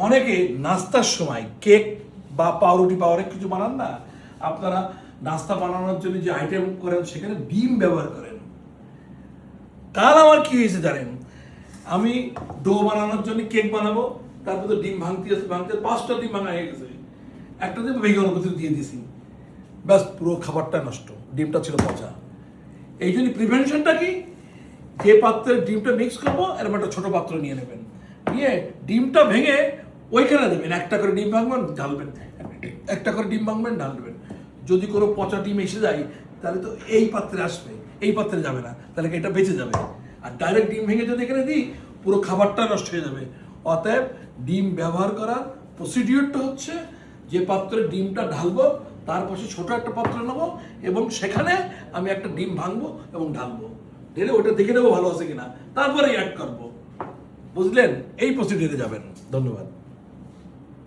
অনেকে নাস্তার সময় কেক বা পাউরুটি বা অনেক কিছু বানান না, আপনারা নাস্তা বানানোর জন্য যে আইটেম করেন সেখানে ডিম ব্যবহার করেন। কাল আমার কি হয়েছে জানেন, আমি ডো বানানোর জন্য কেক বানাবো, তারপর তো ডিম ভাঙতে 5টা ডিম ভাঙা হয়ে গেছে, একটা ডিম ভেঙে ওর ভিতরে দিয়ে দিয়েছি, ব্যাস পুরো খাবারটা নষ্ট, ডিমটা ছিল পচা। এই জন্য প্রিভেনশনটা কি, যে পাত্রে ডিমটা মিক্স করবো এরকম একটা ছোটো পাত্র নিয়ে নেবেন, নিয়ে ডিমটা ভেঙে ওইখানে দেবেন, একটা করে ডিম ভাঙবেন ঢালবেন, একটা করে ডিম ভাঙবেন ঢালবেন। যদি কোনো পচা ডিম এসে যায় তাহলে তো এই পাত্রে আসবে, এই পাত্রে যাবে না, তাহলে এটা বেঁচে যাবে। আর ডাইরেক্ট ডিম ভেঙে যদি এখানে দিই পুরো খাবারটা নষ্ট হয়ে যাবে। অতএব ডিম ব্যবহার করার প্রসিডিওরটা হচ্ছে, যে পাত্রে ডিমটা ঢালবো তার পাশে ছোটো একটা পাত্র নেবো এবং সেখানে আমি একটা ডিম ভাঙবো এবং ঢালবো, ঢেলে ওটা দেখে নেবো ভালো আছে কিনা, তারপরে অ্যাড করবো। বুঝলেন? এই প্রসিডিওরে যাবেন। ধন্যবাদ।